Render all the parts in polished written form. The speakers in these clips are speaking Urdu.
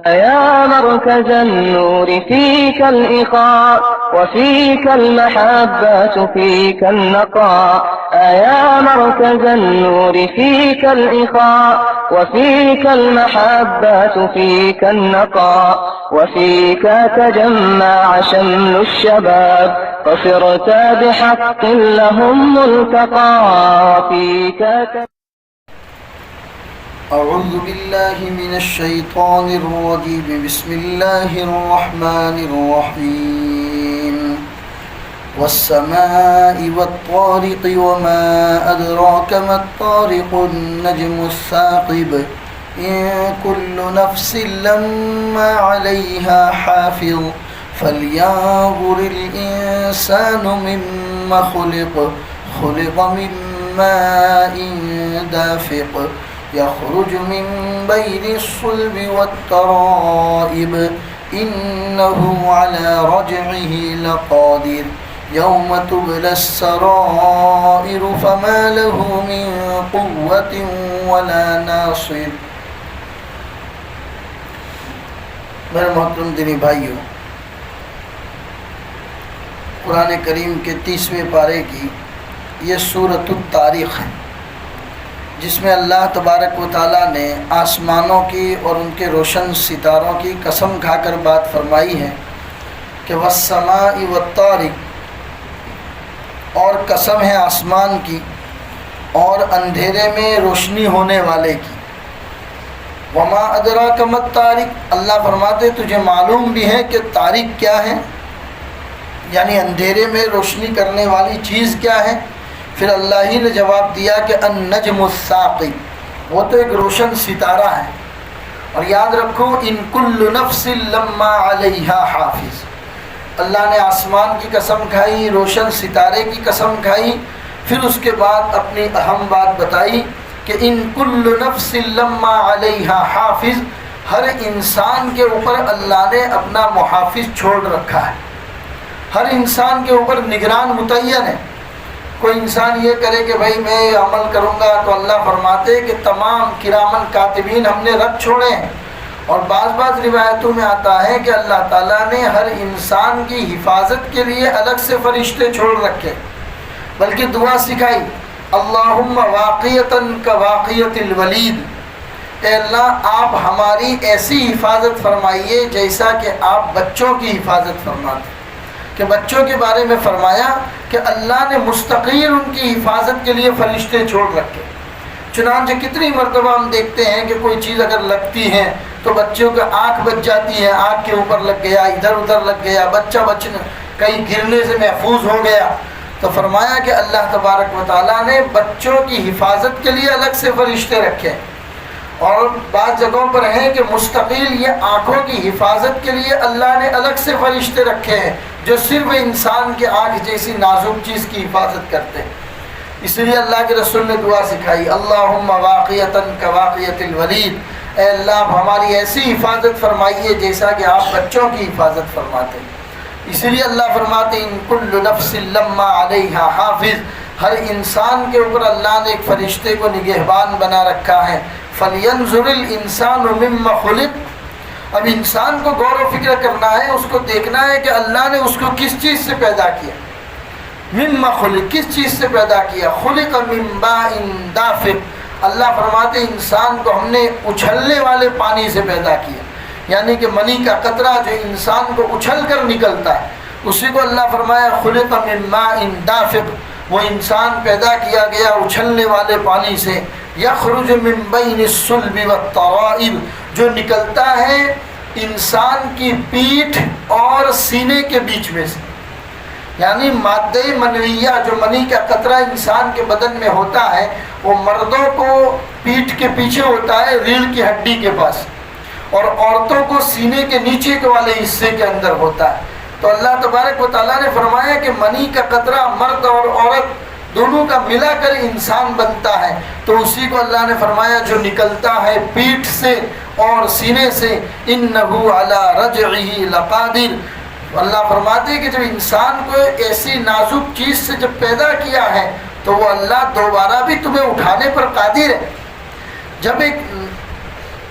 يا مركز النور فيك الإخاء وفيك المحبة فيك النقاء يا مركز النور فيك الإخاء وفيك المحبة فيك النقاء وفيك تجمع شمل الشباب فصرت بحق لهم ملتقى وفيك أعوذ بالله من الشيطان الرجيم بسم الله الرحمن الرحيم والسماء والطارق وما أدراك ما الطارق النجم الثاقب إن كل نفس لما عليها حافظ فلينظر الإنسان مما خلق من ماء دافق يخرج من بين الصلب والترائب إنه على رجعه لقادر يوم تبلى السرائر فما له من قوة ولا ناصر. میرے محترم دینی بھائیو، قرآن کریم کے 30ویں پارے کی یہ سورۃ الطارق ہے، جس میں اللہ تبارک و تعالیٰ نے آسمانوں کی اور ان کے روشن ستاروں کی قسم کھا کر بات فرمائی ہے کہ والسماء والطارق، اور قسم ہے آسمان کی اور اندھیرے میں روشنی ہونے والے کی. وما ادراک ما الطارق، اللہ فرماتے تجھے معلوم بھی ہے کہ طارق کیا ہے، یعنی اندھیرے میں روشنی کرنے والی چیز کیا ہے. پھر اللہ ہی نے جواب دیا کہ النجم الثاقب، وہ تو ایک روشن ستارہ ہے. اور یاد رکھو ان کل نفس لما علیہا حافظ، اللہ نے آسمان کی قسم کھائی، روشن ستارے کی قسم کھائی، پھر اس کے بعد اپنی اہم بات بتائی کہ ان کل نفس لما علیہا حافظ، ہر انسان کے اوپر اللہ نے اپنا محافظ چھوڑ رکھا ہے. ہر انسان کے اوپر نگران متعین ہے. کوئی انسان یہ کرے کہ بھائی میں عمل کروں گا، تو اللہ فرماتے کہ تمام کرامن کاتبین ہم نے رکھ چھوڑے ہیں. اور بعض روایتوں میں آتا ہے کہ اللہ تعالیٰ نے ہر انسان کی حفاظت کے لیے الگ سے فرشتے چھوڑ رکھے، بلکہ دعا سکھائی اللہم واقیتاً کواقیت الولید، اے اللہ آپ ہماری ایسی حفاظت فرمائیے جیسا کہ آپ بچوں کی حفاظت فرماتے. کہ بچوں کے بارے میں فرمایا کہ اللہ نے مستقل ان کی حفاظت کے لیے فرشتے چھوڑ رکھے. چنانچہ کتنی مرتبہ ہم دیکھتے ہیں کہ کوئی چیز اگر لگتی ہے تو بچوں کا آنکھ بچ جاتی ہے، آنکھ کے اوپر لگ گیا، ادھر ادھر لگ گیا، بچہ کہیں گرنے سے محفوظ ہو گیا. تو فرمایا کہ اللہ تبارک و تعالیٰ نے بچوں کی حفاظت کے لیے الگ سے فرشتے رکھے. اور بعض جگہوں پر ہیں کہ مستقل یہ آنکھوں کی حفاظت کے لیے اللہ نے الگ سے فرشتے رکھے ہیں جو صرف انسان کے آنکھ جیسی نازک چیز کی حفاظت کرتے ہیں. اس لیے اللہ کے رسول نے دعا سکھائی اللہم واقیتاً کواقیت الولید، اے اللہ ہماری ایسی حفاظت فرمائیے جیسا کہ آپ بچوں کی حفاظت فرماتے ہیں. اسی لیے اللہ فرماتے ان کل نفس لما علیہا حافظ، ہر انسان کے اوپر اللہ نے ایک فرشتے کو نگہبان بنا رکھا ہے. فَلْيَنْظُرِ الْإِنسَانُ مِمَّ خُلِقَ، اب انسان کو غور و فکر کرنا ہے، اس کو دیکھنا ہے کہ اللہ نے اس کو کس چیز سے پیدا کیا. مِمَّ خُلِقَ، کس چیز سے پیدا کیا. خُلِقَ مِن مَاءٍ دَافِقٍ، اللہ فرماتے انسان کو ہم نے اچھلنے والے پانی سے پیدا کیا، یعنی کہ منی کا قطرہ جو انسان کو اچھل کر نکلتا ہے اسی کو اللہ فرمایا خُلِقَ مِن مَاءٍ دَافِقٍ، وہ انسان پیدا کیا گیا اچھلنے والے پانی سے. یخرج من بین الصلب والترائب، جو نکلتا ہے انسان کی پیٹھ اور سینے کے بیچ میں سے. یعنی مادہ منویہ جو منی کا قطرہ انسان کے بدن میں ہوتا ہے وہ مردوں کو پیٹھ کے پیچھے ہوتا ہے، ریڑھ کی ہڈی کے پاس، اور عورتوں کو سینے کے نیچے کے والے حصے کے اندر ہوتا ہے. تو اللہ تبارک و تعالیٰ نے فرمایا کہ منی کا قطرہ مرد اور عورت دونوں کا ملا کر انسان بنتا ہے. تو اسی کو اللہ نے فرمایا جو نکلتا ہے پیٹھ سے اور سینے سے انہ علی رجعہ لقادر. اللہ فرماتے ہیں کہ جب انسان کو ایسی نازک چیز سے جب پیدا کیا ہے تو وہ اللہ دوبارہ بھی تمہیں اٹھانے پر قادر ہے. جب ایک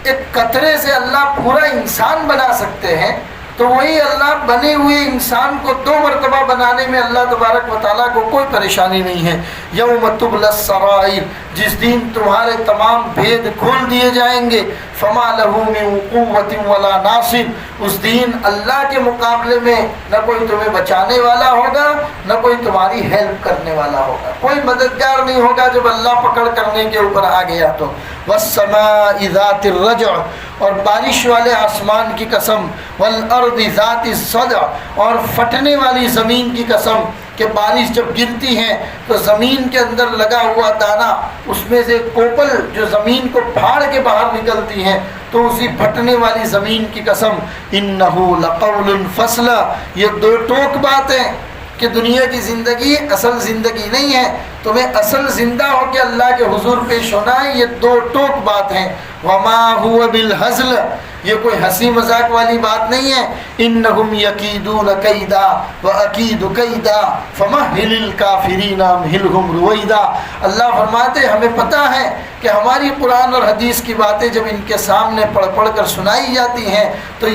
ایک قطرے سے اللہ پورا انسان بنا سکتے ہیں، تو وہی اللہ بنے ہوئے انسان کو 2 مرتبہ بنانے میں اللہ تبارک و تعالیٰ کو کوئی پریشانی نہیں ہے۔ یوم تبلی السرائر، جس دن تمہارے تمام بھید کھول دیے جائیں گے، فما لہ من قوت ولا ناصر، اس دن اللہ کے مقابلے میں نہ کوئی تمہیں بچانے والا ہوگا، نہ کوئی تمہاری ہیلپ کرنے والا ہوگا، کوئی مددگار نہیں ہوگا جب اللہ پکڑ کرنے کے اوپر آ گیا تو۔ والسماء ذات الرجع، اور بارش والے آسمان کی قسم، والارض ذات الصدع، اور پھٹنے والی زمین کی قسم کہ بارش جب گرتی ہے تو زمین کے اندر لگا ہوا دانہ، اس میں سے کوپل جو زمین کو پھاڑ کے باہر نکلتی ہے، تو اسی پھٹنے والی زمین کی قسم، انہ لقول فصل، یہ 2 ٹوک باتیں کہ دنیا کی زندگی اصل زندگی نہیں ہے، تمہیں اصل زندہ ہو کے اللہ کے حضور پیش ہونا ہے، یہ 2 ٹوک بات ہیں۔ وما هو بالہزل، یہ کوئی ہنسی مذاق والی بات نہیں ہے۔ انہم یکیدون کیدا واکید کیدا فمہل الکافرین امہلہم رویدا، اللہ فرماتے ہمیں پتہ ہے کہ ہماری قرآن اور حدیث کی باتیں جب ان کے سامنے پڑھ پڑھ کر سنائی جاتی ہیں تو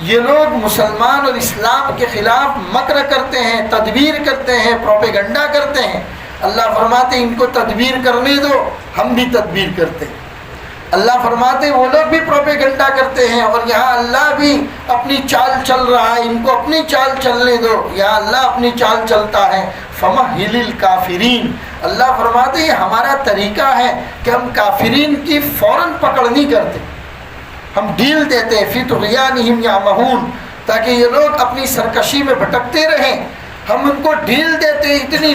یہ لوگ مسلمان اور اسلام کے خلاف مکر کرتے ہیں، تدبیر کرتے ہیں، پروپیگنڈا کرتے ہیں۔ اللہ فرماتے ان کو تدبیر کرنے دو، ہم بھی تدبیر کرتے ہیں۔ اللہ فرماتے وہ لوگ بھی پروپیگنڈا کرتے ہیں، اور یہاں اللہ بھی اپنی چال چل رہا ہے، ان کو اپنی چال چلنے دو، یہاں اللہ اپنی چال چلتا ہے۔ فمہل الکافرین، اللہ فرماتے یہ ہمارا طریقہ ہے کہ ہم کافرین کی فوراً پکڑ نہیں کرتے، ہم ڈھیل دیتے ہیں، فی طغیانہم یعمہون، تاکہ یہ لوگ اپنی سرکشی میں بھٹکتے رہیں، ہم ان کو ڈھیل دیتے ہیں، اتنی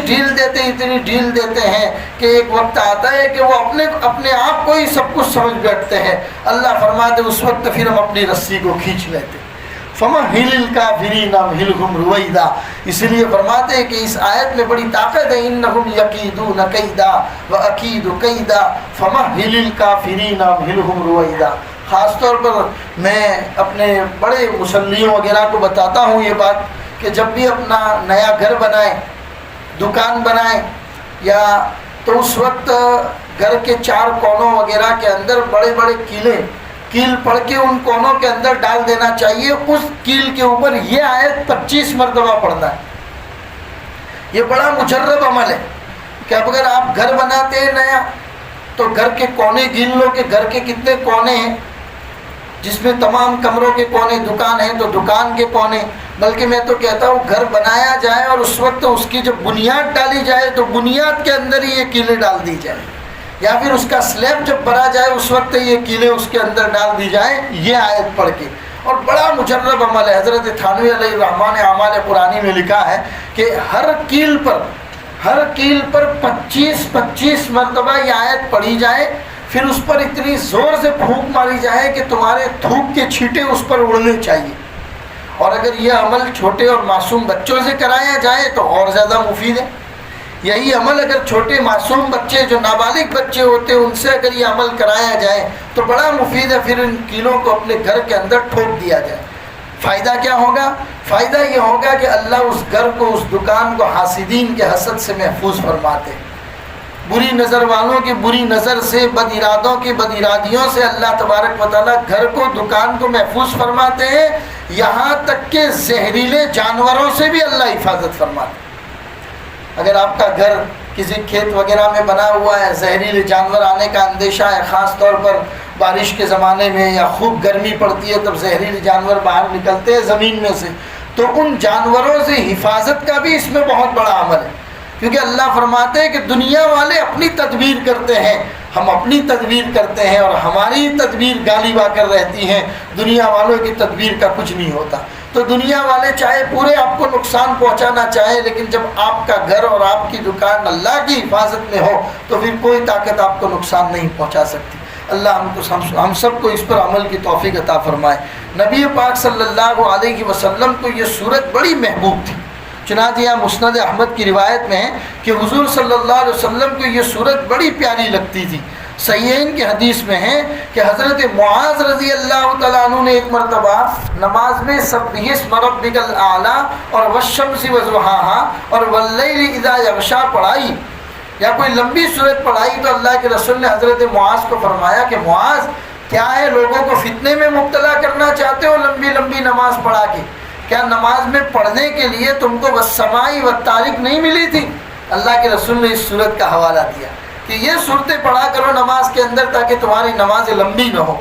ڈھیل دیتے ہیں کہ ایک وقت آتا ہے کہ وہ اپنے آپ کو ہی سب کچھ سمجھ بیٹھتے ہیں۔ اللہ فرماتے اس وقت پھر ہم اپنی رسی کو کھینچ لیتے۔ فمہل الکافرین امہلہم رویدا، اس لیے فرماتے ہیں کہ اس آیت میں بڑی طاقت ہے، انہم یکیدون کیدا واکید کیدا فمہل الکافرین امہلہم رویدا۔ خاص طور پر میں اپنے بڑے مصلیوں وغیرہ کو بتاتا ہوں یہ بات کہ جب بھی اپنا نیا گھر بنائیں، دکان بنائیں، یا تو اس وقت گھر کے 4 کونوں وغیرہ کے اندر بڑے بڑے کیل پڑھ کے ان کونوں کے اندر ڈال دینا چاہیے، اس کیل کے اوپر یہ آیت 25 مرتبہ پڑھنا ہے۔ یہ بڑا مجرب عمل ہے کہ اب اگر آپ گھر بناتے ہیں نیا تو گھر کے کونے گن لو کہ گھر کے کتنے کونے ہیں، جس میں تمام کمروں کے کونے، دکان ہے تو دکان کے کونے، بلکہ میں تو کہتا ہوں گھر بنایا جائے اور اس وقت اس کی جب بنیاد ڈالی جائے تو بنیاد کے اندر ہی یہ کیلیں ڈال دی جائیں، یا پھر اس کا سلیب جب بنا جائے اس وقت یہ کیلیں اس کے اندر ڈال دی جائیں، یہ آیت پڑھ کے۔ اور بڑا مجرب عمل ہے، حضرت تھانوی علیہ الرحمٰن نے اعمال قرآنی میں لکھا ہے کہ ہر کیل پر 25 مرتبہ یہ آیت پڑھی جائے، پھر اس پر اتنی زور سے پھونک ماری جائے کہ تمہارے تھوک کے چھینٹے اس پر اڑنے چاہیے۔ اور اگر یہ عمل چھوٹے اور معصوم بچوں سے کرایا جائے تو اور زیادہ مفید ہے۔ یہی عمل اگر چھوٹے معصوم بچے جو نابالغ بچے ہوتے ہیں ان سے اگر یہ عمل کرایا جائے تو بڑا مفید ہے، پھر ان کیلوں کو اپنے گھر کے اندر ٹھوک دیا جائے۔ فائدہ کیا ہوگا؟ فائدہ یہ ہوگا کہ اللہ اس گھر کو، اس دکان کو حاسدین کے حسد سے محفوظ فرماتے ہیں، بری نظر والوں کی بری نظر سے، بد ارادوں کی بد ارادیوں سے اللہ تبارک و تعالیٰ گھر کو، دکان کو محفوظ فرماتے ہیں، یہاں تک کہ زہریلے جانوروں سے بھی اللہ حفاظت فرماتے ہیں۔ اگر آپ کا گھر کسی کھیت وغیرہ میں بنا ہوا ہے، زہریلے جانور آنے کا اندیشہ ہے، خاص طور پر بارش کے زمانے میں یا خوب گرمی پڑتی ہے تب زہریلے جانور باہر نکلتے ہیں زمین میں سے، تو ان جانوروں سے حفاظت کا بھی اس میں بہت بڑا عمل ہے، کیونکہ اللہ فرماتے ہیں کہ دنیا والے اپنی تدبیر کرتے ہیں، ہم اپنی تدبیر کرتے ہیں اور ہماری تدبیر غالب آ کر رہتی ہیں، دنیا والوں کی تدبیر کا کچھ نہیں ہوتا۔ تو دنیا والے چاہے پورے آپ کو نقصان پہنچانا چاہے، لیکن جب آپ کا گھر اور آپ کی دکان اللہ کی حفاظت میں ہو تو پھر کوئی طاقت آپ کو نقصان نہیں پہنچا سکتی۔ اللہ ہم سب کو اس پر عمل کی توفیق عطا فرمائے۔ نبی پاک صلی اللہ علیہ وسلم کو یہ صورت بڑی محبوب تھی، چنانچہ یہاں مسند احمد کی روایت میں ہے کہ حضور صلی اللہ علیہ وسلم کو یہ صورت بڑی پیاری لگتی تھی۔ صحیحین کی حدیث میں ہے کہ حضرت معاذ رضی اللہ تعالیٰ عنہ نے ایک مرتبہ نماز میں سبح اسم ربک الاعلی اور والشمس وضحاہا اور واللیل اذا یغشا پڑھائی، یا کوئی لمبی صورت پڑھائی، تو اللہ کے رسول نے حضرت معاذ کو فرمایا کہ معاذ کیا ہے لوگوں کو فتنے میں مبتلا کرنا چاہتے ہو لمبی لمبی نماز پڑھا کے؟ کیا نماز میں پڑھنے کے لیے تم کو والسماء والطارق نہیں ملی تھی؟ اللہ کے رسول نے اس صورت کا حوالہ دیا کہ یہ صورتیں پڑھا کرو نماز کے اندر تاکہ تمہاری نماز لمبی نہ ہو۔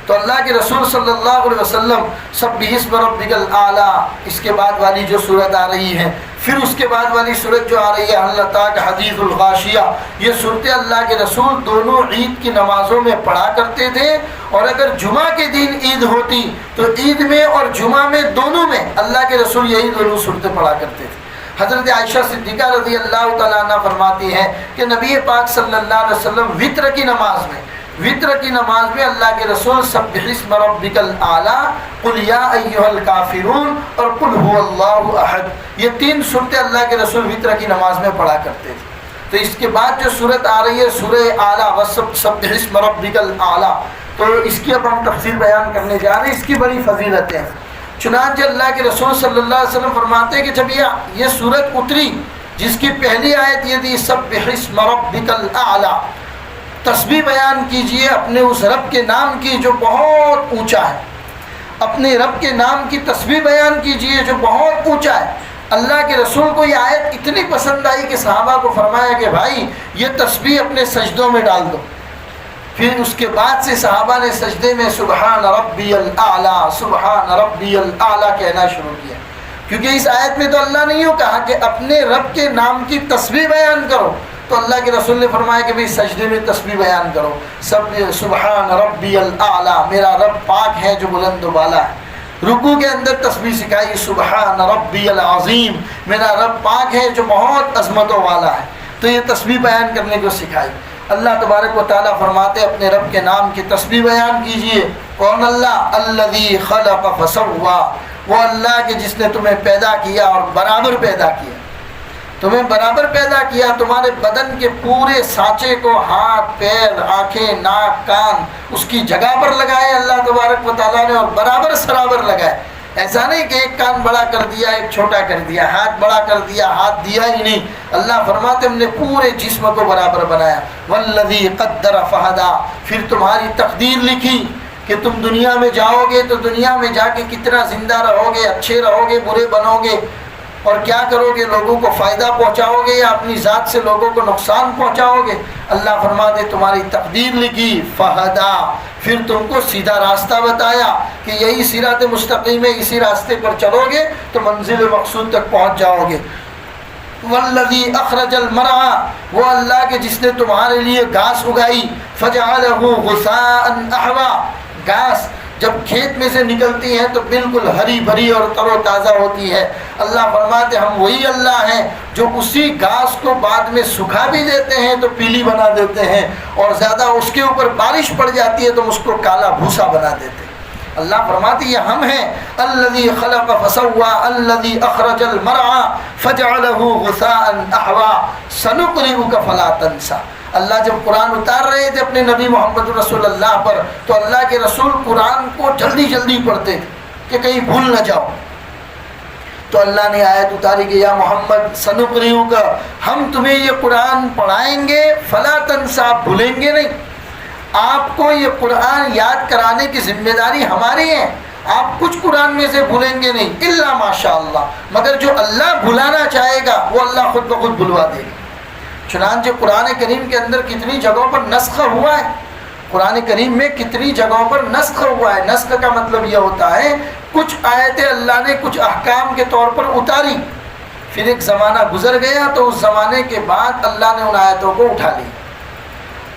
تو اللہ کے رسول صلی اللہ علیہ وسلم سبح اسم ربک الاعلیٰ اس کے بعد والی جو صورت آ رہی ہے، پھر اس کے بعد والی صورت جو آ رہی ہے ہل اتاک حدیث الغاشیہ، یہ صورتیں اللہ کے رسول دونوں عید کی نمازوں میں پڑھا کرتے تھے، اور اگر جمعہ کے دن عید ہوتی تو عید میں اور جمعہ میں دونوں میں اللہ کے رسول یہی دونوں صورتیں پڑھا کرتے تھے۔ حضرت عائشہ صدیقہ رضی اللہ تعالیٰ عنہ فرماتی ہیں کہ نبی پاک صلی اللہ علیہ وسلم وطر کی نماز میں اللہ کے رسول سبح اسم ربک الاعلیٰ، قل یا ایھا الکافرون اور قل ھو اللہ احد، یہ تین صورتیں اللہ کے رسول وطر کی نماز میں پڑھا کرتے تھے۔ تو اس کے بعد جو صورت آ رہی ہے سورہ اعلیٰ سبح اسم ربک الاعلیٰ، تو اس کی اب ہم تفصیل بیان کرنے جا رہے ہیں، اس کی بڑی فضیلتیں ہیں۔ چنانچہ اللہ کے رسول صلی اللہ علیہ وسلم فرماتے ہیں کہ جب یہ صورت اتری جس کی پہلی آیت یہ تھی سبح اسم ربک الاعلیٰ، تسبیح بیان کیجئے اپنے اس رب کے نام کی جو بہت اونچا ہے، اپنے رب کے نام کی تسبیح بیان کیجئے جو بہت اونچا ہے۔ اللہ کے رسول کو یہ آیت اتنی پسند آئی کہ صحابہ کو فرمایا کہ بھائی یہ تسبیح اپنے سجدوں میں ڈال دو۔ پھر اس کے بعد سے صحابہ نے سجدے میں سبحان ربی الاعلیٰ سبحان ربی الاعلیٰ کہنا شروع کیا، کیونکہ اس آیت میں تو اللہ نے یوں کہا کہ اپنے رب کے نام کی تسبیح بیان کرو، تو اللہ کے رسول نے فرمایا کہ بھئی سجدے میں تسبیح بیان کرو، سبحان ربی الاعلیٰ، میرا رب پاک ہے جو بلند و بالا ہے۔ رکوع کے اندر تسبیح سکھائی سبحان ربی العظیم، میرا رب پاک ہے جو بہت عظمتوں والا ہے، تو یہ تسبیح بیان کرنے کو سکھائی۔ اللہ تبارک و تعالیٰ فرماتے اپنے رب کے نام کی تسبیح بیان کیجئے۔ کون اللہ؟ الذی خلق فسوی، وہ اللہ کہ جس نے تمہیں پیدا کیا اور برابر پیدا کیا، تمہیں برابر پیدا کیا، تمہارے بدن کے پورے سانچے کو ہاتھ پیر آنکھیں ناک کان اس کی جگہ پر لگائے اللہ تبارک و تعالیٰ نے، اور برابر سرابر لگائے۔ ایسا نہیں کہ ایک کان بڑا کر دیا ایک چھوٹا کر دیا، ہاتھ بڑا کر دیا ہاتھ دیا ہی نہیں، اللہ فرماتے ہم نے پورے جسم کو برابر بنایا۔ والذی قدر فہدی، پھر تمہاری تقدیر لکھی کہ تم دنیا میں جاؤ گے تو دنیا میں جا کے کتنا زندہ رہو گے، اچھے رہو گے برے بنو گے، اور کیا کرو گے، لوگوں کو فائدہ پہنچاؤ گے یا اپنی ذات سے لوگوں کو نقصان پہنچاؤ گے۔ اللہ فرماتے تمہاری تقدیر لکھی فہدا، پھر تم کو سیدھا راستہ بتایا کہ یہی صراط مستقیم ہے، اسی راستے پر چلو گے تو منزل مقصود تک پہنچ جاؤ گے۔ والذی اخرج المرعى، وہ اللہ کے جس نے تمہارے لیے گھاس اگائی، فجعلہ غثاء احوا، گھاس جب کھیت میں سے نکلتی ہے تو بالکل ہری بھری اور تر و تازہ ہوتی ہے۔ اللہ فرماتے ہم وہی اللہ ہیں جو اسی گھاس کو بعد میں سکھا بھی دیتے ہیں تو پیلی بنا دیتے ہیں، اور زیادہ اس کے اوپر بارش پڑ جاتی ہے تو اس کو کالا بھوسا بنا دیتے ہیں۔ اللہ فرماتے یہ ہم ہیں، الذی خلق فسوی الذی اخرج المرعى فجعلہ غثاء احوا سنقرئک فلا تنسى۔ اللہ جب قرآن اتار رہے تھے اپنے نبی محمد رسول اللہ پر تو اللہ کے رسول قرآن کو جلدی جلدی پڑھتے تھے کہ کہیں بھول نہ جاؤ، تو اللہ نے آیت اتاری کہ یا محمد سنقرئک، ہم تمہیں یہ قرآن پڑھائیں گے فلا تنسى، آپ بھولیں گے نہیں، آپ کو یہ قرآن یاد کرانے کی ذمہ داری ہماری ہے، آپ کچھ قرآن میں سے بھولیں گے نہیں، الا ماشاء اللہ، مگر جو اللہ بھلانا چاہے گا وہ اللہ خود بخود بھلوا دے گا۔ چنانچہ قرآن کریم کے اندر کتنی جگہوں پر نسخ ہوا ہے، قرآن کریم میں کتنی جگہوں پر نسخ ہوا ہے۔ نسخ کا مطلب یہ ہوتا ہے کچھ آیتیں اللہ نے کچھ احکام کے طور پر اتاری، پھر ایک زمانہ گزر گیا تو اس زمانے کے بعد اللہ نے ان آیتوں کو اٹھا لی۔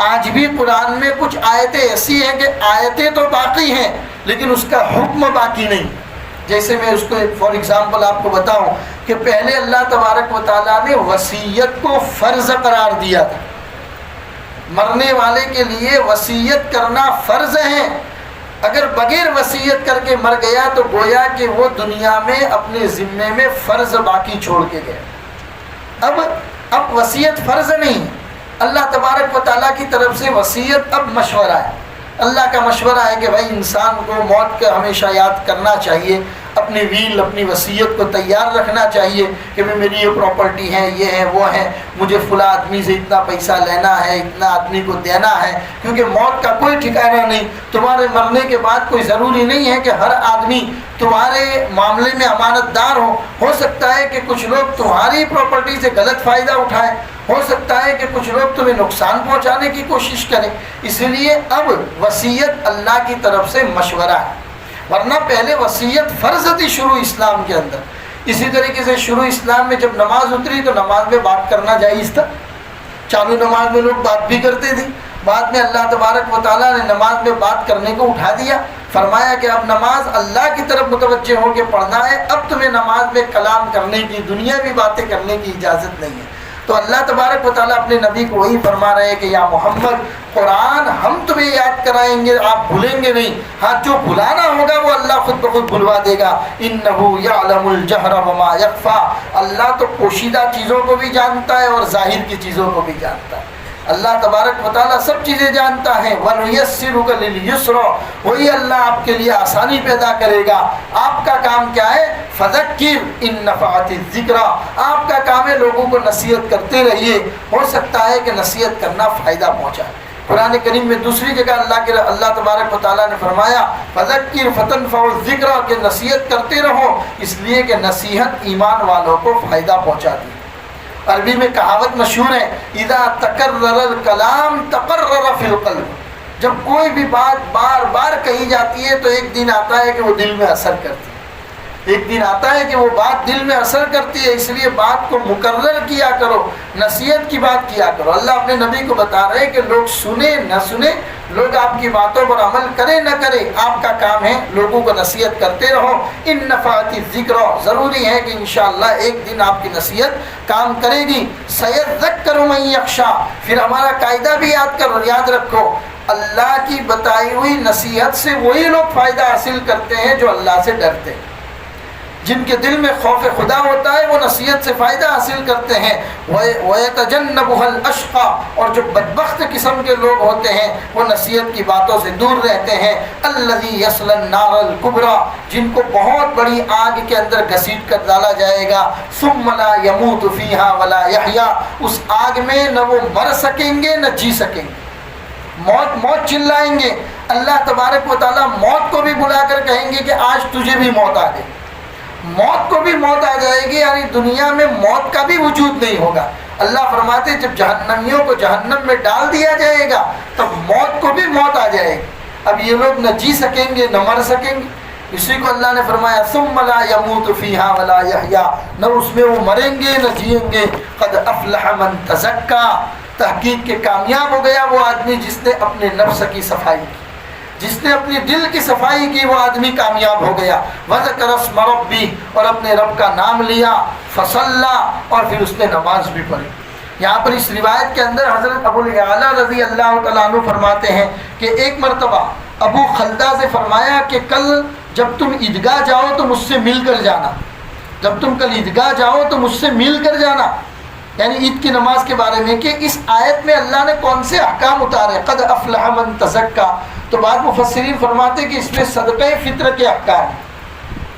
آج بھی قرآن میں کچھ آیتیں ایسی ہیں کہ آیتیں تو باقی ہیں لیکن اس کا حکم باقی نہیں۔ جیسے میں اس کو فار ایگزامپل آپ کو بتاؤں کہ پہلے اللہ تبارک و تعالیٰ نے وصیت کو فرض قرار دیا تھا، مرنے والے کے لیے وصیت کرنا فرض ہے، اگر بغیر وصیت کر کے مر گیا تو گویا کہ وہ دنیا میں اپنے ذمے میں فرض باقی چھوڑ کے گیا۔ اب وصیت فرض نہیں، اللہ تبارک و تعالیٰ کی طرف سے وصیت اب مشورہ ہے، اللہ کا مشورہ ہے کہ بھائی انسان کو موت کا ہمیشہ یاد کرنا چاہیے، اپنی ویل اپنی وصیت کو تیار رکھنا چاہیے کہ بھائی میری یہ پراپرٹی ہے، یہ ہے، وہ ہے، مجھے فلاں آدمی سے اتنا پیسہ لینا ہے، اتنا آدمی کو دینا ہے، کیونکہ موت کا کوئی ٹھکانہ نہیں۔ تمہارے مرنے کے بعد کوئی ضروری نہیں ہے کہ ہر آدمی تمہارے معاملے میں امانت دار ہو سکتا ہے کہ کچھ لوگ تمہاری پراپرٹی سے غلط فائدہ اٹھائیں، ہو سکتا ہے کہ کچھ لوگ تمہیں نقصان پہنچانے کی کوشش کریں۔ اس لیے اب وصیت اللہ کی طرف سے مشورہ ہے، ورنہ پہلے وصیت فرض تھی شروع اسلام کے اندر۔ اسی طریقے سے شروع اسلام میں جب نماز اتری تو نماز میں بات کرنا جائز تھا، چالو نماز میں لوگ بات بھی کرتے تھے، بعد میں اللہ تبارک و تعالیٰ نے نماز میں بات کرنے کو اٹھا دیا، فرمایا کہ اب نماز اللہ کی طرف متوجہ ہو کے پڑھنا ہے، اب تمہیں نماز میں کلام کرنے کی، دنیاوی باتیں کرنے کی اجازت نہیں ہے۔ تو اللہ تبارک و تعالیٰ اپنے نبی کو وہی فرما رہے ہیں کہ یا محمد قرآن ہم تمہیں یاد کرائیں گے، آپ بھولیں گے نہیں، ہاں جو بھلانا ہوگا وہ اللہ خود بخود بھلوا دے گا۔ انہ یعلم الجہر وما یخفی، اللہ تو پوشیدہ چیزوں کو بھی جانتا ہے اور ظاہر کی چیزوں کو بھی جانتا ہے۔ اللہ تبارک و تعالیٰ سب چیزیں جانتا ہے۔ وَنُيَسِّرُكَ لِلْيُسْرَىٰ، وہی اللہ آپ کے لیے آسانی پیدا کرے گا۔ آپ کا کام کیا ہے؟ فَذَكِّرْ إِن نَفَعَتِ الذِّكْرَىٰ، آپ کا کام ہے لوگوں کو نصیحت کرتے رہیے، ہو سکتا ہے کہ نصیحت کرنا فائدہ پہنچائے۔ قرآن کریم میں دوسری جگہ اللہ تبارک و تعالیٰ نے فرمایا فَذَكِّرْ فَتَنفَعُ الذِّكْرَىٰ، کہ نصیحت کرتے رہو، اس لیے کہ نصیحت ایمان والوں کو فائدہ پہنچاتی ہے۔ عربی میں کہاوت مشہور ہے اذا تکرر الکلام تقرر فی القلب، جب کوئی بھی بات بار بار کہی جاتی ہے تو ایک دن آتا ہے کہ وہ دل میں اثر کرتی ہے، ایک دن آتا ہے کہ وہ بات دل میں اثر کرتی ہے۔ اس لیے بات کو مکرر کیا کرو، نصیحت کی بات کیا کرو۔ اللہ اپنے نبی کو بتا رہے کہ لوگ سنیں نہ سنیں، لوگ آپ کی باتوں پر عمل کریں نہ کریں، آپ کا کام ہے لوگوں کو نصیحت کرتے رہو۔ ان نفعت الذکر، ضروری ہے کہ انشاءاللہ ایک دن آپ کی نصیحت کام کرے گی۔ سیذکر من یخشی، پھر ہمارا قاعدہ بھی یاد رکھو، اللہ کی بتائی ہوئی نصیحت سے وہی لوگ فائدہ حاصل کرتے ہیں جو اللہ سے ڈرتے ہیں۔ جن کے دل میں خوف خدا ہوتا ہے وہ نصیحت سے فائدہ حاصل کرتے ہیں۔ وَيَتَجَنَّبُهَا الْأَشْقَى، اور جو بدبخت قسم کے لوگ ہوتے ہیں وہ نصیحت کی باتوں سے دور رہتے ہیں۔ الَّذِي يَصْلَى النَّارَ الْكُبْرَىٰ، جن کو بہت بڑی آگ کے اندر گھسیٹ کر ڈالا جائے گا۔ ثُمَّ لَا يَمُوتُ فِيهَا وَلَا يَحْيَىٰ، اس آگ میں نہ وہ مر سکیں گے نہ جی سکیں گے، موت موت چلائیں گے۔ اللہ تبارک و تعالیٰ موت کو بھی بلا کر کہیں گے کہ آج تجھے بھی موت آ گئی، موت کو بھی موت آ جائے گی، یعنی دنیا میں موت کا بھی وجود نہیں ہوگا۔ اللہ فرماتے جب جہنمیوں کو جہنم میں ڈال دیا جائے گا تب موت کو بھی موت آ جائے گی، اب یہ لوگ نہ جی سکیں گے نہ مر سکیں گے۔ اسی کو اللہ نے فرمایا ثم لا يموت فيها ولا يحيى، نہ اس میں وہ مریں گے نہ جئیں گے۔ قد افلح من تزکا، تحقیق کے کامیاب ہو گیا وہ آدمی جس نے اپنے نفس کی صفائی کی، جس نے اپنی دل کی صفائی کی، وہ آدمی کامیاب ہو گیا۔ وذکر اسم ربی، اور اپنے رب کا نام لیا، فصلی، اور پھر اس نے نماز بھی پڑھی۔ یہاں پر اس روایت کے اندر حضرت ابو الاعلیٰ رضی اللہ تعالیٰ عنہ فرماتے ہیں کہ ایک مرتبہ ابو خلدہ سے فرمایا کہ کل جب تم عیدگاہ جاؤ تو مجھ سے مل کر جانا، جب تم کل عیدگاہ جاؤ تو مجھ سے مل کر جانا، یعنی عید کی نماز کے بارے میں کہ اس آیت میں اللہ نے کون سے احکام اتارے، قد افلح من تزکا۔ تو بعض مفسرین فرماتے کہ اس میں صدقہ فطر کے احکام،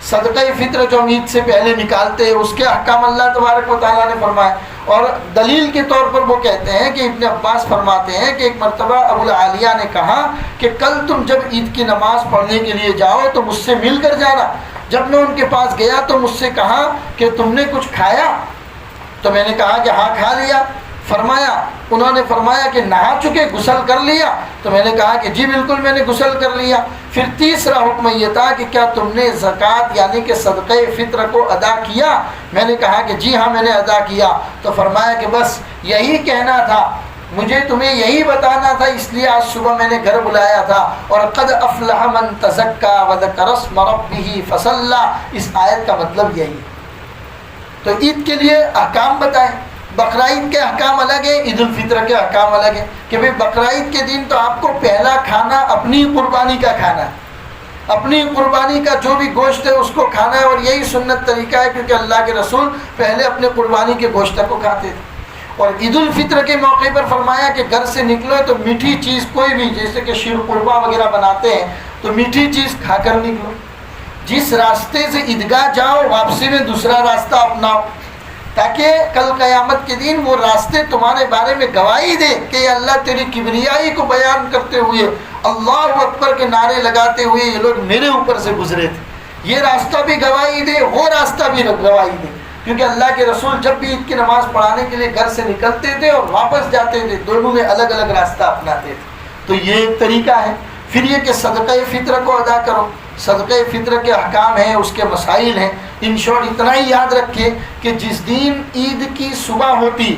صدقہ فطر جو ہم عید سے پہلے نکالتے ہیں اس کے احکام اللہ تبارک و تعالیٰ نے فرمائے۔ اور دلیل کے طور پر وہ کہتے ہیں کہ ابن عباس فرماتے ہیں کہ ایک مرتبہ ابو العالیہ نے کہا کہ کل تم جب عید کی نماز پڑھنے کے لیے جاؤ تو مجھ سے مل کر جانا۔ جب میں ان کے پاس گیا تو مجھ سے کہا کہ تم نے کچھ کھایا؟ تو میں نے کہا کہ ہاں کھا لیا۔ انہوں نے فرمایا کہ نہا چکے، غسل کر لیا؟ تو میں نے کہا کہ جی بالکل میں نے غسل کر لیا۔ پھر تیسرا حکم یہ تھا کہ کیا تم نے زکوٰۃ یعنی کہ صدقہ فطر کو ادا کیا؟ میں نے کہا کہ جی ہاں میں نے ادا کیا۔ تو فرمایا کہ بس یہی کہنا تھا، مجھے تمہیں یہی بتانا تھا، اس لیے آج صبح میں نے گھر بلایا تھا۔ اور قد افلح من تزکا وذکر اسم ربہ فصلی، اس آیت کا مطلب یہی ہے۔ تو عید کے لیے احکام بتائیں، بقرعید کے احکام الگ ہے، عید الفطر کے احکام الگ ہے کہ بھئی بقرعید کے دن تو آپ کو پہلا کھانا اپنی قربانی کا کھانا ہے، اپنی قربانی کا جو بھی گوشت ہے اس کو کھانا ہے، اور یہی سنت طریقہ ہے کیونکہ اللہ کے رسول پہلے اپنے قربانی کے گوشت کو کھاتے تھے۔ اور عید الفطر کے موقع پر فرمایا کہ گھر سے نکلو تو میٹھی چیز کوئی بھی، جیسے کہ شیر قربا وغیرہ بناتے ہیں تو میٹھی چیز کھا کر نکلو. جس راستے سے عیدگاہ جاؤ واپسی میں دوسرا راستہ اپناؤ، تاکہ کل قیامت کے دن وہ راستے تمہارے بارے میں گواہی دے کہ اللہ تیری کبریائی کو بیان کرتے ہوئے اللہ اکبر کے نعرے لگاتے ہوئے یہ لوگ میرے اوپر سے گزرے تھے. یہ راستہ بھی گواہی دے، وہ راستہ بھی گواہی دے. کیونکہ اللہ کے رسول جب بھی عید کی نماز پڑھانے کے لیے گھر سے نکلتے تھے اور واپس جاتے تھے، دونوں میں الگ الگ راستہ اپناتے تھے. تو یہ ایک طریقہ ہے. پھر یہ کہ صدقہ فطر کو ادا کرو. صدقہ فطر کے احکام ہیں، اس کے مسائل ہیں. ان شارٹ اتنا ہی یاد رکھیے کہ جس دن عید کی صبح ہوتی،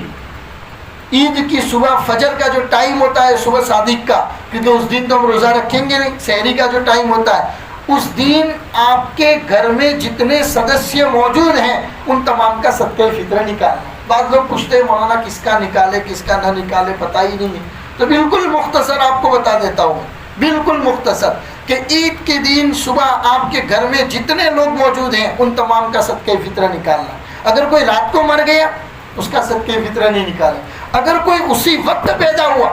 عید کی صبح فجر کا جو ٹائم ہوتا ہے صبح صادق کا، کیونکہ اس دن تو ہم روزہ رکھیں گے نہیں، سحری کا جو ٹائم ہوتا ہے، اس دن آپ کے گھر میں جتنے سدسیہ موجود ہیں ان تمام کا صدقہ فطر نکالنا. بعض لوگ پوچھتے ہیں مولانا کس کا نکالے کس کا نہ نکالے، پتہ ہی نہیں ہے. تو بالکل مختصر آپ کو بتا دیتا ہوں، بالکل مختصر، کہ عید کے دن صبح آپ کے گھر میں جتنے لوگ موجود ہیں ان تمام کا صدقہ فطر نکالنا. اگر کوئی رات کو مر گیا اس کا صدقہ فطر نہیں نکالے. اگر کوئی اسی وقت پیدا ہوا،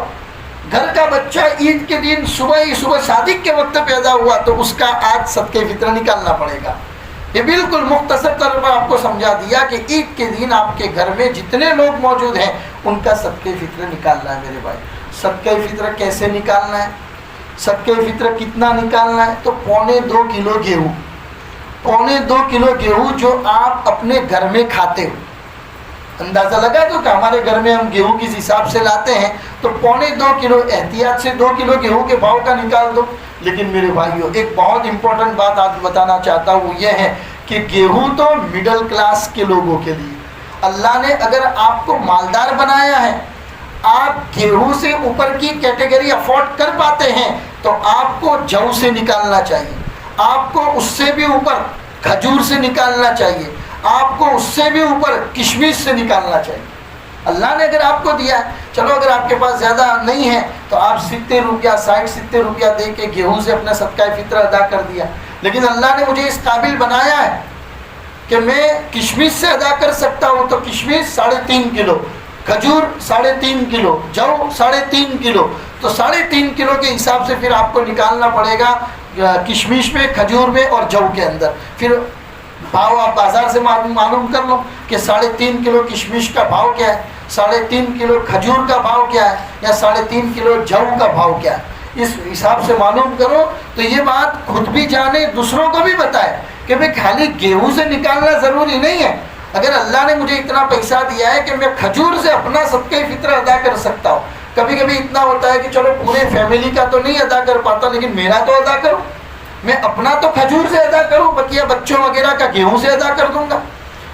گھر کا بچہ عید کے دن صبح صادق کے وقت پیدا ہوا، تو اس کا آج صدقہ فطر نکالنا پڑے گا. یہ بالکل مختصر طور پر آپ کو سمجھا دیا کہ عید کے دن آپ کے گھر میں جتنے لوگ موجود ہیں ان کا صدقہ فطر نکالنا ہے. میرے بھائی، صدقہ فطر کیسے نکالنا ہے؟ صدقہ فطر کتنا نکالنا ہے؟ تو 2.25 کلو گیہوں، 2.25 کلو گیہوں جو آپ اپنے گھر میں کھاتے ہو. اندازہ لگا تو کہ ہمارے گھر میں ہم گیہوں کس حساب سے لاتے ہیں، تو 2.25 کلو، احتیاط سے 2 کلو گیہوں کے بھاؤ کا نکال دو. لیکن میرے بھائیوں، ایک بہت امپورٹنٹ بات آج بتانا چاہتا ہوں، وہ یہ ہے کہ گیہوں تو مڈل کلاس کے لوگوں کے لیے. اللہ نے اگر آپ کو مالدار بنایا ہے، آپ گیہوں سے اوپر کی کیٹیگری افورڈ کر پاتے ہیں، تو آپ کو جو سے نکالنا چاہیے، آپ کو اس سے بھی اوپر کھجور سے نکالنا چاہیے، آپ کو اس سے بھی اوپر کشمش سے نکالنا چاہیے. اللہ نے اگر آپ کو دیا ہے، چلو اگر آپ کے پاس زیادہ نہیں ہے تو آپ 70 روپیہ 60-70 روپیہ دے کے گیہوں سے اپنا صدقہ فطر ادا کر دیا. لیکن اللہ نے مجھے اس قابل بنایا ہے کہ میں کشمش سے ادا کر سکتا ہوں، تو کشمش 3.5 کلو، کھجور 3.5 کلو، جو 3.5 کلو، تو 3.5 کلو کے حساب سے پھر آپ کو نکالنا پڑے گا کشمش میں، کھجور میں اور جو کے اندر. پھر بھاؤ آپ بازار سے معلوم کر لو کہ 3.5 کلو کشمش کا بھاؤ کیا ہے، 3.5 کلو کھجور کا بھاؤ کیا ہے، یا 3.5 کلو جو کا بھاؤ کیا ہے. اس حساب سے معلوم کرو. تو یہ بات خود بھی جانے، دوسروں کو بھی بتائے کہ بھئی خالی گیہوں سے نکالنا ضروری نہیں ہے. اگر اللہ نے مجھے اتنا پیسہ دیا ہے کہ میں کھجور سے اپنا صدقہ فطر ادا کر سکتا ہوں. کبھی کبھی اتنا ہوتا ہے کہ چلو پورے فیملی کا تو نہیں ادا کر پاتا، لیکن میرا تو ادا کروں. میں اپنا تو کھجور سے ادا کروں، بقیہ بچوں وغیرہ کا گیہوں سے ادا کر دوں گا،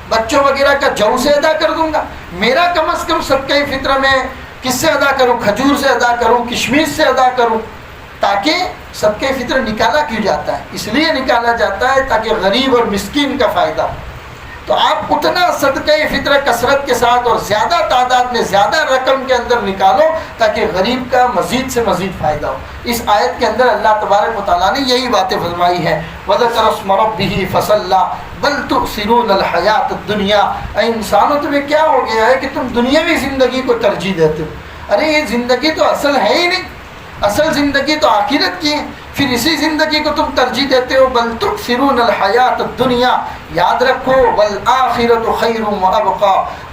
بچوں وغیرہ کا جو سے ادا کر دوں گا. میرا کم از کم صدقہ فطر میں کس سے ادا کروں؟ کھجور سے ادا کروں، کشمش سے ادا کروں. تاکہ صدقہ فطر نکالا کیوں جاتا ہے؟ اس لیے نکالا جاتا ہے تاکہ غریب اور مسکین کا فائدہ ہو. تو آپ اتنا صدقہ فطر کثرت کے ساتھ اور زیادہ تعداد میں، زیادہ رقم کے اندر نکالو تاکہ غریب کا مزید سے مزید فائدہ ہو. اس آیت کے اندر اللہ تبارک و تعالیٰ نے یہی باتیں فرمائی ہیں. وَذَكَرَ اسْمَ رَبِّهِ فَصَلَّى بَلْ تُؤْثِرُونَ الْحَيَاةَ الدُّنْيَا. اے انسانوں، تمہیں کیا ہو گیا ہے کہ تم دنیاوی زندگی کو ترجیح دیتے ہو؟ ارے یہ زندگی تو اصل ہے ہی نہیں، اصل زندگی تو آخرت کی ہے. پھر اسی زندگی کو تم ترجیح دیتے ہو. بل تؤثرون الحیات الدنیا. یاد رکھو، والآخرۃ خیر وابقا.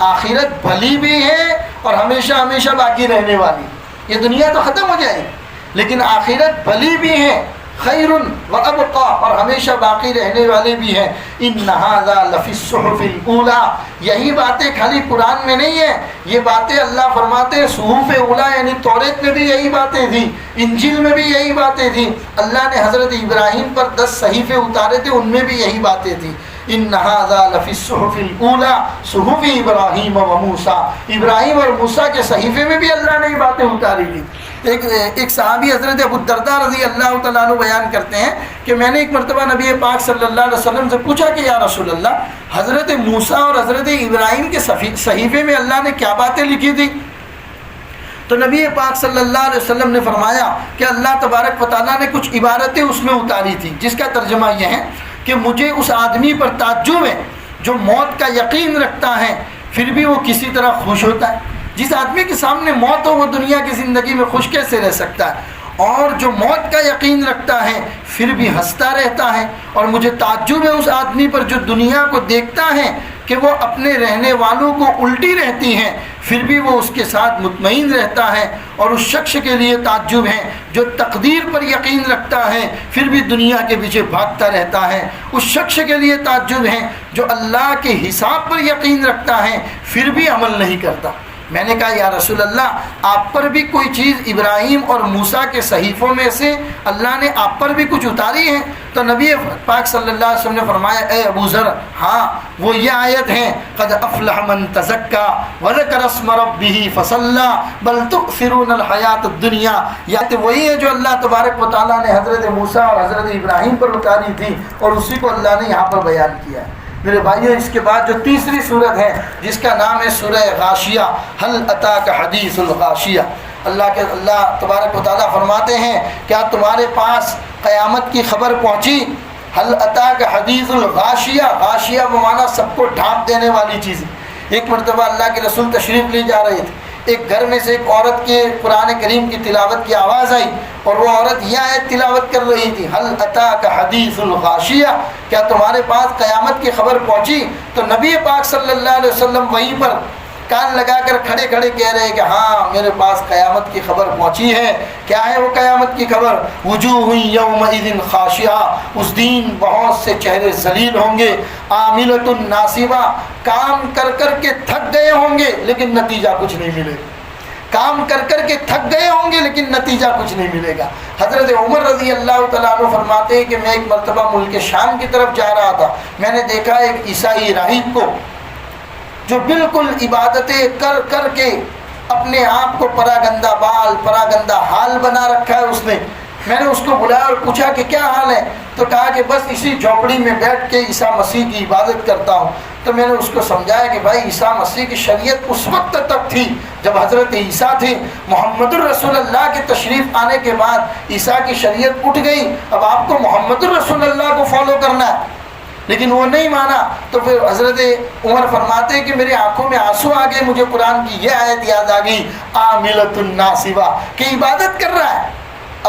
آخرت بھلی بھی ہے اور ہمیشہ ہمیشہ باقی رہنے والی. یہ دنیا تو ختم ہو جائے گی، لیکن آخرت بھلی بھی ہے، خیر وابقا، اور ہمیشہ باقی رہنے والے بھی ہیں. ان ھذا لفی الصحف الاولی. یہی باتیں خالی قرآن میں نہیں ہیں، یہ باتیں اللہ فرماتے ہیں صحف اولی، یعنی توریت میں بھی یہی باتیں تھیں، انجیل میں بھی یہی باتیں تھیں. اللہ نے حضرت ابراہیم پر 10 صحیفے اتارے تھے، ان میں بھی یہی باتیں تھیں. ان ھذا لفی الصحف الاولی صحف ابراہیم و موسیٰ. ابراہیم اور موسیٰ کے صحیفے میں بھی اللہ نے یہ باتیں اتاری تھیں. ایک صحابی حضرت ابو الدرداء رضی اللہ تعالیٰ عنہ بیان کرتے ہیں کہ میں نے ایک مرتبہ نبی پاک صلی اللہ علیہ وسلم سے پوچھا کہ یا رسول اللہ، حضرت موسیٰ اور حضرت ابراہیم کے صحیفے میں اللہ نے کیا باتیں لکھی تھی؟ تو نبی پاک صلی اللہ علیہ وسلم نے فرمایا کہ اللہ تبارک و تعالیٰ نے کچھ عبارتیں اس میں اتاری تھی، جس کا ترجمہ یہ ہے کہ مجھے اس آدمی پر تعجب ہے جو موت کا یقین رکھتا ہے پھر بھی وہ کسی طرح خوش ہوتا ہے. جس آدمی کے سامنے موت ہو وہ دنیا کی زندگی میں خوش کیسے رہ سکتا ہے؟ اور جو موت کا یقین رکھتا ہے پھر بھی ہنستا رہتا ہے. اور مجھے تعجب ہے اس آدمی پر جو دنیا کو دیکھتا ہے کہ وہ اپنے رہنے والوں کو الٹی رہتی ہیں پھر بھی وہ اس کے ساتھ مطمئن رہتا ہے. اور اس شخص کے لیے تعجب ہے جو تقدیر پر یقین رکھتا ہے پھر بھی دنیا کے پیچھے بھاگتا رہتا ہے. اس شخص کے لیے تعجب ہے جو اللہ کے حساب پر یقین رکھتا ہے پھر بھی عمل نہیں کرتا. میں نے کہا یا رسول اللہ آپ پر بھی کوئی چیز ابراہیم اور موسیٰ کے صحیفوں میں سے اللہ نے آپ پر بھی کچھ اتاری ہے؟ تو نبی پاک صلی اللہ علیہ وسلم نے فرمایا اے ابو ذر ہاں وہ یہ آیت ہیں قد افلح من تزکا وذکر اسم ربہ فصلی بل تؤثرون الحیات الدنیا. یہ تو وہی ہے جو اللہ تبارک و تعالیٰ نے حضرت موسیٰ اور حضرت ابراہیم پر اتاری تھی اور اسی کو اللہ نے یہاں پر بیان کیا ہے. میرے بھائیو اس کے بعد جو تیسری صورت ہے جس کا نام ہے سورہ غاشیہ، هل اتاک حدیث الغاشیہ. اللہ تبارک و تعالیٰ فرماتے ہیں کیا تمہارے پاس قیامت کی خبر پہنچی؟ هل اتاک حدیث الغاشیہ، غاشیہ وہ معنی سب کو ڈھانپ دینے والی چیز. ایک مرتبہ اللہ کے رسول تشریف لے جا رہے تھے، ایک گھر میں سے ایک عورت کے قرآن کریم کی تلاوت کی آواز آئی اور وہ عورت یہ آیت تلاوت کر رہی تھی هل اتاک حدیث الغاشیہ، کیا تمہارے پاس قیامت کی خبر پہنچی؟ تو نبی پاک صلی اللہ علیہ وسلم وہیں پر کان لگا کر کھڑے کھڑے کہہ رہے کہ ہاں میرے پاس قیامت کی خبر پہنچی ہے. کیا ہے وہ قیامت کی خبر؟ وجوہ یومئذ خاشعہ، اس دن بہت سے چہرے ذلیل ہوں گے. عاملۃ ناصبہ، کام کر کر کے تھک گئے ہوں گے لیکن نتیجہ کچھ نہیں ملے گا. کام کر کر کے تھک گئے ہوں گے لیکن نتیجہ کچھ نہیں ملے گا. حضرت عمر رضی اللہ تعالیٰ عنہ فرماتے ہیں کہ میں ایک مرتبہ ملک شام کی طرف جا رہا تھا، میں نے دیکھا ایک عیسائی راہب کو جو بالکل عبادتیں کر کر کے اپنے آپ کو پراگندہ بال پراگندہ حال بنا رکھا ہے اس نے. میں نے اس کو بلایا اور پوچھا کہ کیا حال ہے؟ تو کہا کہ بس اسی جھونپڑی میں بیٹھ کے عیسیٰ مسیح کی عبادت کرتا ہوں. تو میں نے اس کو سمجھایا کہ بھائی عیسیٰ مسیح کی شریعت اس وقت تک تھی جب حضرت عیسیٰ تھے، محمد الرسول اللہ کے تشریف آنے کے بعد عیسیٰ کی شریعت اٹھ گئی، اب آپ کو محمد الرسول اللہ کو فالو کرنا ہے. لیکن وہ نہیں مانا. تو پھر حضرت عمر فرماتے ہیں کہ میری آنکھوں میں آنسو آ گئے، مجھے قرآن کی یہ آیت یاد آ گئی عاملۃ ناصبہ، کہ عبادت کر رہا ہے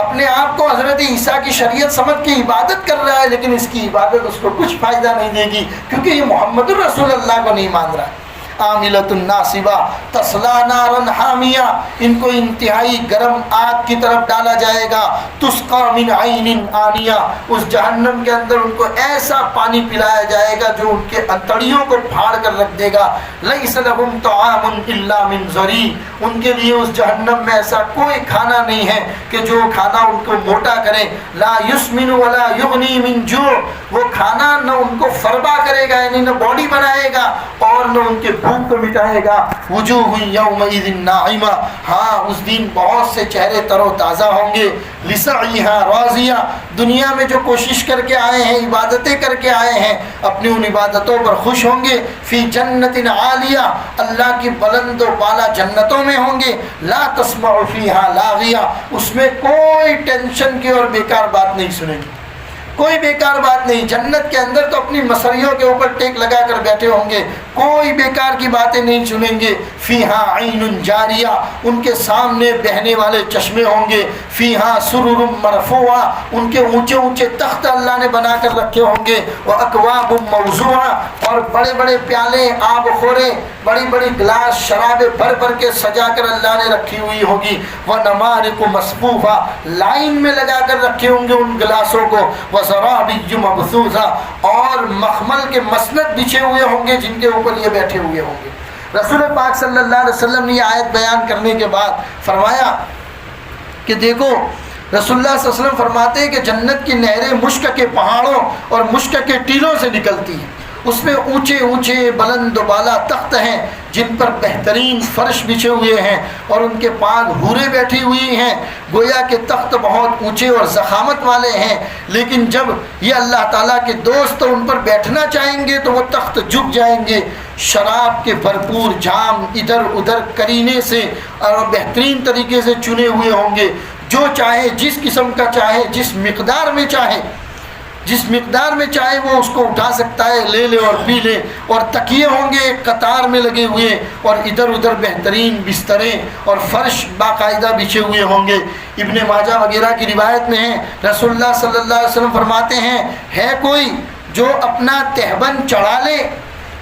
اپنے آپ کو حضرت عیسیٰ کی شریعت سمجھ کے عبادت کر رہا ہے لیکن اس کی عبادت اس کو کچھ فائدہ نہیں دے گی کیونکہ یہ محمد الرسول اللہ کو نہیں مان رہا ہے. عاملۃ ناصبہ تصلی نارا حامیہ، ان کو انتہائی گرم آگ کی طرف ڈالا جائے گا. تسقی من عین آنیہ، اس جہنم کے اندر ان کو ایسا پانی پلایا جائے گا جو ان کے انتڑیوں کو پھاڑ کر رکھ دے گا. لیس لہم طعام الا من ضریع، ان کے لیے اس جہنم میں ایسا کوئی کھانا نہیں ہے کہ جو کھانا ان کو موٹا کرے. لا یسمن ولا یغنی من جوع، وہ کھانا نہ ان کو فربا کرے گا یعنی نہ باڈی بنائے گا اور نہ ان کے بھوک کو مٹائے گا. وجوہ یومئذ ناعمہ، ہاں اس دن بہت سے چہرے تر و تازہ ہوں گے. لسعیہا راضیہ، دنیا میں جو کوشش کر کے آئے ہیں عبادتیں کر کے آئے ہیں اپنی ان عبادتوں پر خوش ہوں گے. فی جنت عالیہ، اللہ کی بلند و بالا جنتوں میں ہوں گے. لا تسمع فیہا لاغیہ، اس میں کوئی ٹینشن کی اور بیکار بات نہیں سنیں گے، کوئی بیکار بات نہیں. جنت کے اندر تو اپنی مسریوں کے اوپر ٹیک لگا کر بیٹھے ہوں گے، کوئی بیکار کی باتیں نہیں سنیں گے. فیہا عین جاریہ، ان کے سامنے بہنے والے چشمے ہوں گے. فیہا سرر مرفوعہ، ان کے اونچے اونچے تخت اللہ نے بنا کر رکھے ہوں گے. واکواب موضوعہ، اور بڑے بڑے پیالے آب خورے بڑی بڑی گلاس شرابیں بھر بھر کے سجا کر اللہ نے رکھی ہوئی ہوگی. ونمارق مصفوفہ، لائن میں لگا کر رکھے ہوں گے ان گلاسوں کو. وزرابی مبثوثہ، اور مخمل کے مسند بچھے ہوئے ہوں گے جن کے اوپر یہ بیٹھے ہوئے ہوں گے. رسول پاک صلی اللہ علیہ وسلم نے یہ آیت بیان کرنے کے بعد فرمایا کہ دیکھو رسول اللہ صلی اللہ علیہ وسلم فرماتے ہیں کہ جنت کی نہریں مشک کے پہاڑوں اور مشک کے ٹیلوں سے نکلتی ہیں. اس میں اونچے اونچے بلند و بالا تخت ہیں جن پر بہترین فرش بچھے ہوئے ہیں اور ان کے پاس حوریں بیٹھی ہوئی ہیں. گویا کہ تخت بہت اونچے اور ضخامت والے ہیں، لیکن جب یہ اللہ تعالیٰ کے دوست ان پر بیٹھنا چاہیں گے تو وہ تخت جھک جائیں گے. شراب کے بھرپور جام ادھر ادھر کرینے سے اور بہترین طریقے سے چنے ہوئے ہوں گے. جو چاہے جس قسم کا چاہے جس مقدار میں چاہے جس مقدار میں چاہے وہ اس کو اٹھا سکتا ہے، لے لے اور پی لے، اور تکیے ہوں گے ایک قطار میں لگے ہوئے، اور ادھر ادھر بہترین بستریں اور فرش باقاعدہ بچھے ہوئے ہوں گے۔ ابن ماجہ وغیرہ کی روایت میں ہے، رسول اللہ صلی اللہ علیہ وسلم فرماتے ہیں، ہے کوئی جو اپنا تہبند چڑھا لے،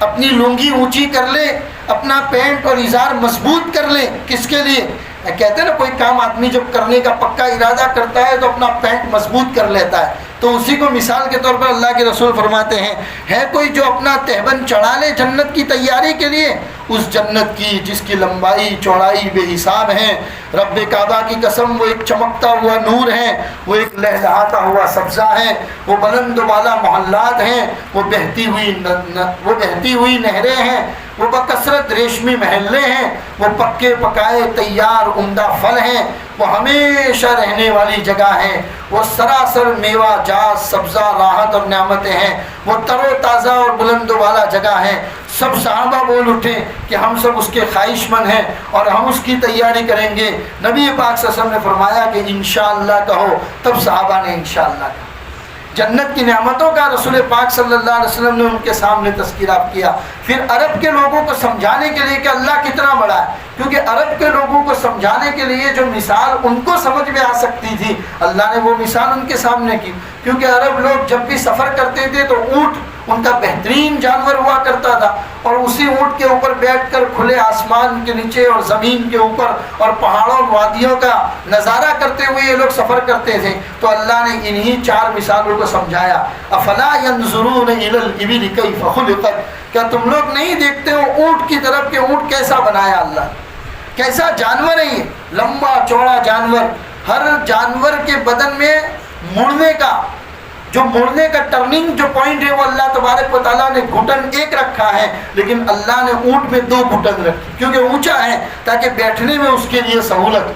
اپنی لنگی اونچی کر لے، اپنا پینٹ اور ازار مضبوط کر لے، کس کے لیے؟ کہتے ہیں نا کوئی کام آدمی جب کرنے کا پکا ارادہ کرتا ہے تو اپنا پینٹ مضبوط کر لیتا ہے، تو اسی کو مثال کے طور پر اللہ کے رسول فرماتے ہیں، ہے کوئی جو اپنا تہبند چڑھا لے جنت کی تیاری کے لیے، اس جنت کی جس کی لمبائی چوڑائی بے حساب ہے، رب کعبہ کی قسم وہ ایک چمکتا ہوا نور ہے، وہ ایک لہلہاتا ہوا سبزہ ہے، وہ بلند و بالا محلات ہیں، وہ بہتی ہوئی نہریں ہیں، وہ بکثرت ریشمی محلے ہیں، وہ پکے پکائے تیار عمدہ پھل ہیں، وہ ہمیشہ رہنے والی جگہ ہے، وہ سراسر میوہ جات سبزہ راحت اور نعمتیں ہیں، وہ تر و تازہ اور بلند و بالا جگہ ہے۔ سب صحابہ بول اٹھے کہ ہم سب اس کے خواہش مند ہیں اور ہم اس کی تیاری کریں گے۔ نبی پاک صلی اللہ علیہ وسلم نے فرمایا کہ انشاءاللہ کہو، تب صحابہ نے انشاءاللہ کہا۔ جنت کی نعمتوں کا رسول پاک صلی اللہ علیہ وسلم نے ان کے سامنے تذکرہ کیا۔ پھر عرب کے لوگوں کو سمجھانے کے لیے کہ اللہ کتنا بڑا ہے، کیونکہ عرب کے لوگوں کو سمجھانے کے لیے جو مثال ان کو سمجھ میں آ سکتی تھی، اللہ نے وہ مثال ان کے سامنے کی۔ کیونکہ عرب لوگ جب بھی سفر کرتے تھے تو اونٹ ان کا بہترین جانور ہوا کرتا تھا، اور اسی اونٹ کے اوپر بیٹھ کر کھلے آسمان کے نیچے اور زمین کے اوپر اور پہاڑوں وادیوں کا نظارہ کرتے ہوئے یہ لوگ سفر کرتے تھے۔ تو اللہ نے انہی 4 مثالوں کو سمجھایا۔ افلا ينظرون الى الابل كيف خلقت، کیا تم لوگ نہیں دیکھتے ہو اونٹ کی طرف کہ اونٹ کیسا بنایا اللہ، کیسا جانور ہے، یہ لمبا چوڑا جانور، ہر جانور کے بدن میں مڑنے کا ٹرننگ جو پوائنٹ ہے وہ اللہ تبارک و تعالیٰ نے گھٹن ایک رکھا ہے، لیکن اللہ نے اونٹ میں 2 گھٹن رکھی کیونکہ اونچا ہے تاکہ بیٹھنے میں اس کے لیے سہولت۔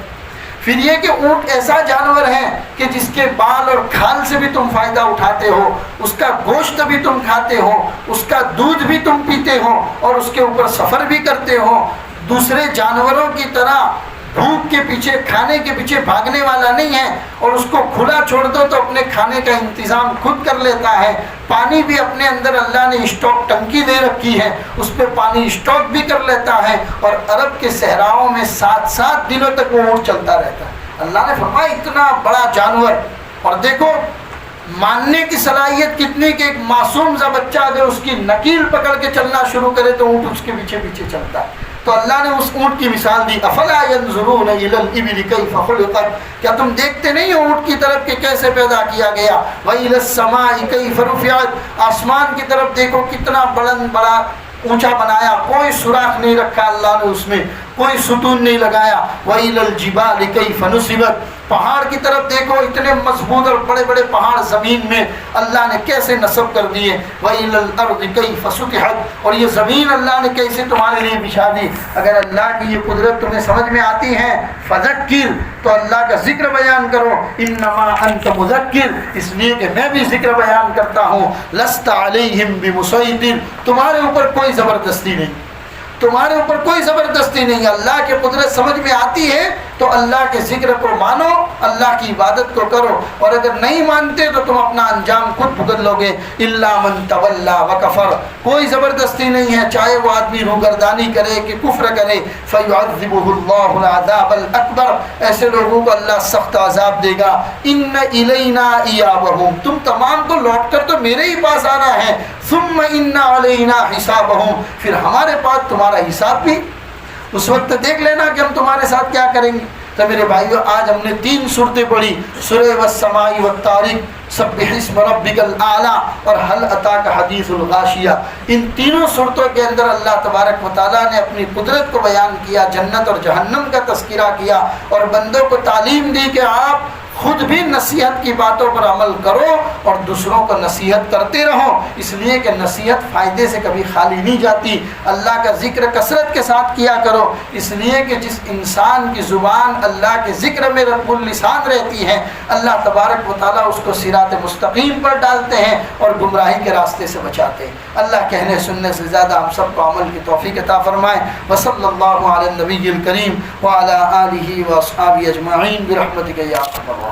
پھر یہ کہ اونٹ ایسا جانور ہے کہ جس کے بال اور کھال سے بھی تم فائدہ اٹھاتے ہو، اس کا گوشت بھی تم کھاتے ہو، اس کا دودھ بھی تم پیتے ہو، اور اس کے اوپر سفر بھی کرتے ہو۔ دوسرے جانوروں کی طرح بھوک کے پیچھے کھانے کے پیچھے بھاگنے والا نہیں ہے، اور اس کو کھلا چھوڑ دو تو اپنے کھانے کا انتظام خود کر لیتا ہے۔ پانی بھی اپنے اندر اللہ نے اسٹاک ٹنکی دے رکھی ہے، اس پہ پانی اسٹاک بھی کر لیتا ہے، اور عرب کے صحراؤں میں 7 دنوں تک وہ اونٹ چلتا رہتا ہے۔ اللہ نے فرمایا اتنا بڑا جانور، اور دیکھو ماننے کی صلاحیت کتنی کہ ایک معصوم سا بچہ اگر اس کی نکیل پکڑ کے چلنا شروع کرے تو اونٹ اس کے پیچھے پیچھے چلتا ہے۔ تو اللہ نے اس اونٹ کی مثال دی، افلا ينظرون الى الابل كيف خلقت، کیا تم دیکھتے نہیں ہو اونٹ کی طرف کہ کیسے پیدا کیا گیا، والى السماء كيف رفعت، آسمان کی طرف دیکھو کتنا بلند بڑا اونچا بنایا، کوئی سوراخ نہیں رکھا اللہ نے اس میں، کوئی ستون نہیں لگایا، وَإِلَى الْجِبَالِ كَيْفَ نُصِبَتْ، پہاڑ کی طرف دیکھو اتنے مضبوط اور بڑے بڑے پہاڑ زمین میں اللہ نے کیسے نصب کر دیے، وَإِلَى الْأَرْضِ كَيْفَ سُطِحَتْ، اور یہ زمین اللہ نے کیسے تمہارے لیے بچھا دی۔ اگر اللہ کی یہ قدرت تمہیں سمجھ میں آتی ہے فذکر، تو اللہ کا ذکر بیان کرو، انما انت مذکر، اس لیے کہ میں بھی ذکر بیان کرتا ہوں، لست علیہم بمسیطر، تمہارے اوپر کوئی زبردستی نہیں، تمہارے اوپر کوئی زبردستی نہیں۔ اللہ کی قدرت سمجھ میں آتی ہے تو اللہ کے ذکر کو مانو، اللہ کی عبادت کو کرو، اور اگر نہیں مانتے تو تم اپنا انجام خود بھگت لو گے۔ الا من تولا وکفر، کوئی زبردستی نہیں ہے، چاہے وہ آدمی روگردانی کرے کہ کفر کرے، فیعذبہ اللہ العذاب الاکبر، ایسے لوگوں کو اللہ سخت عذاب دے گا۔ ان الینا ایابہم، تم تمام کو لوٹ کر تو میرے ہی پاس آنا ہے، ثم ان علینا حسابہم، پھر ہمارے پاس تمہارا حساب بھی، اس وقت دیکھ لینا کہ ہم تمہارے ساتھ کیا کریں گے۔ تو میرے بھائیو، آج ہم نے 3 سورتیں پڑھی، سورہ والسماء والطارق، سبح اسم ربک الاعلی، اور هل اتاک حدیث الغاشیہ۔ ان تینوں سورتوں کے اندر اللہ تبارک و تعالیٰ نے اپنی قدرت کو بیان کیا، جنت اور جہنم کا تذکرہ کیا، اور بندوں کو تعلیم دی کہ آپ خود بھی نصیحت کی باتوں پر عمل کرو اور دوسروں کو نصیحت کرتے رہو، اس لیے کہ نصیحت فائدے سے کبھی خالی نہیں جاتی۔ اللہ کا ذکر کثرت کے ساتھ کیا کرو، اس لیے کہ جس انسان کی زبان اللہ کے ذکر میں رب اللسان رہتی ہے، اللہ تبارک و تعالیٰ اس کو صراط مستقیم پر ڈالتے ہیں اور گمراہی کے راستے سے بچاتے ہیں۔ اللہ کہنے سننے سے زیادہ ہم سب کو عمل کی توفیق عطا فرمائے۔ وصلی اللہ علی النبی الکریم وعلی آلہ واصحابہ اجمعین برحمتک یا ارحم الراحمین۔